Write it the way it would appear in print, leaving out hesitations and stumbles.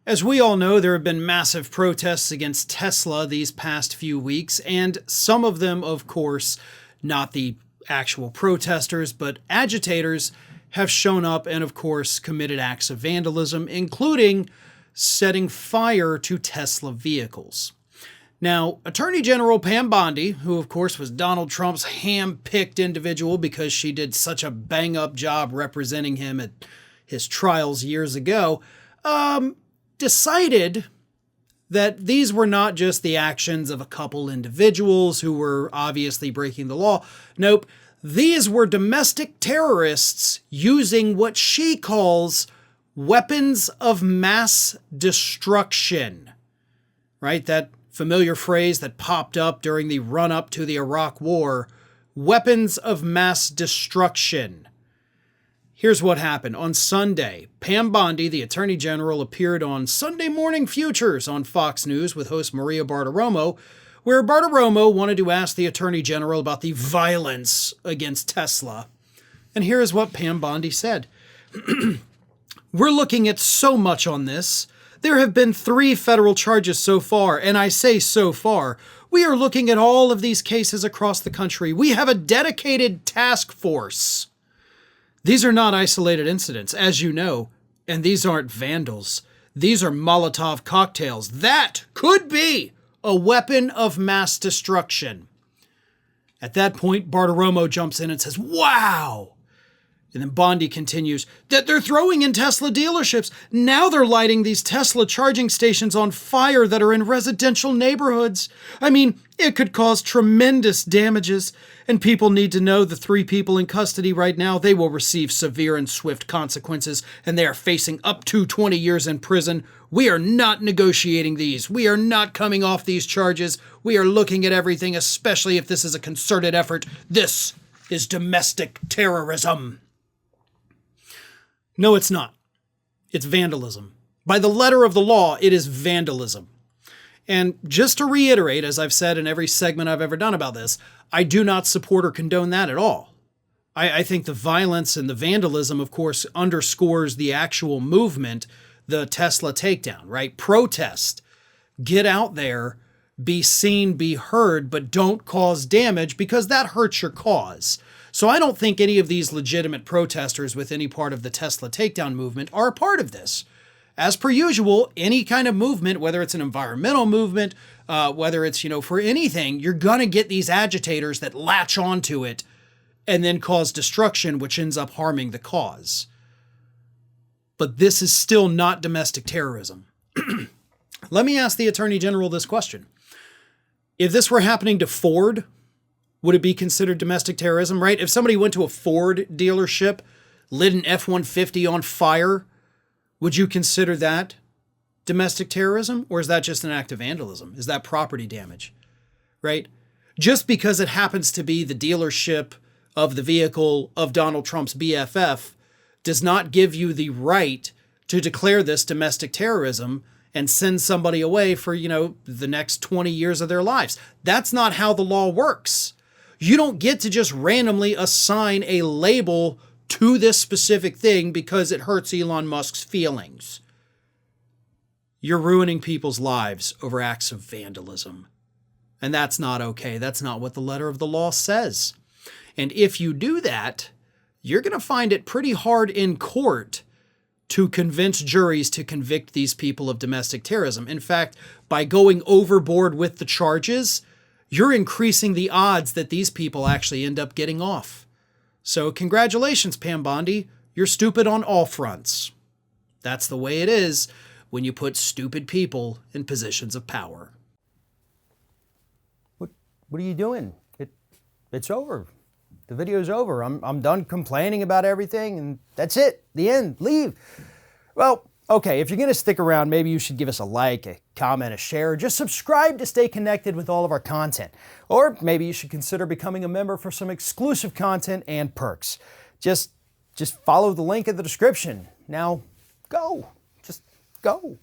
As we all know, there have been massive protests against Tesla these past few weeks, and some of them, of course, not the actual protesters, but agitators, have shown up and, of course, committed acts of vandalism, including setting fire to Tesla vehicles. Now, Attorney General Pam Bondy, who, of course, was Donald Trump's hand-picked individual because she did such a bang-up job representing him at his trials years ago, decided that these were not just the actions of a couple individuals who were obviously breaking the law. Nope, these were domestic terrorists using what she calls weapons of mass destruction. Right? That familiar phrase that popped up during the run-up to the Iraq War. Weapons of mass destruction. Here's what happened. On Sunday, Pam Bondy, the Attorney General, appeared on Sunday Morning Futures on Fox News with host Maria Bart Romo, where Bart Romo wanted to ask the Attorney General about the violence against Tesla. And here is what Pam Bondy said. We're looking at so much on this. There have been 3 federal charges so far, and I say so far. We are looking at all of these cases across the country. We have a dedicated task force. These are not isolated incidents, as you know, and these aren't vandals. These are Molotov cocktails. That could be a weapon of mass destruction. At that point, Bart Romo jumps in and says, wow! And then Bondi continues that they're throwing in Tesla dealerships. Now they're lighting these Tesla charging stations on fire that are in residential neighborhoods. I mean, it could cause tremendous damages. And people need to know the 3 people in custody right now, they will receive severe and swift consequences, and they are facing up to 20 years in prison. We are not negotiating these. We are not coming off these charges. We are looking at everything, especially if this is a concerted effort. This is domestic terrorism. No, it's not. It's vandalism. By the letter of the law, it is vandalism. And just to reiterate, as I've said in every segment I've ever done about this, I do not support or condone that at all. I think the violence and the vandalism, of course, underscores the actual movement, the Tesla takedown, right? Protest. Get out there, be seen, be heard, but don't cause damage because that hurts your cause. So I don't think any of these legitimate protesters with any part of the Tesla takedown movement are a part of this. As per usual, any kind of movement, whether it's an environmental movement, whether it's, for anything, you're going to get these agitators that latch onto it and then cause destruction, which ends up harming the cause. But this is still not domestic terrorism. Let me ask the Attorney General this question. If this were happening to Ford, would it be considered domestic terrorism, right? If somebody went to a Ford dealership, lit an F-150 on fire, would you consider that domestic terrorism? Or is that just an act of vandalism? Is that property damage, right? Just because it happens to be the dealership of the vehicle of Donald Trump's BFF does not give you the right to declare this domestic terrorism and send somebody away for, the next 20 years of their lives. That's not how the law works. You don't get to just randomly assign a label to this specific thing because it hurts Elon Musk's feelings. You're ruining people's lives over acts of vandalism. And that's not okay. That's not what the letter of the law says. And if you do that, you're going to find it pretty hard in court to convince juries to convict these people of domestic terrorism. In fact, by going overboard with the charges, you're increasing the odds that these people actually end up getting off. So congratulations, Pam Bondy. You're stupid on all fronts. That's the way it is when you put stupid people in positions of power. What are you doing? It's over. The video's over. I'm done complaining about everything, and that's it. The end. Leave. Well, okay, if you're going to stick around, maybe you should give us a like, a comment, a share, just subscribe to stay connected with all of our content. Or maybe you should consider becoming a member for some exclusive content and perks. Just follow the link in the description. Now, go. Just go.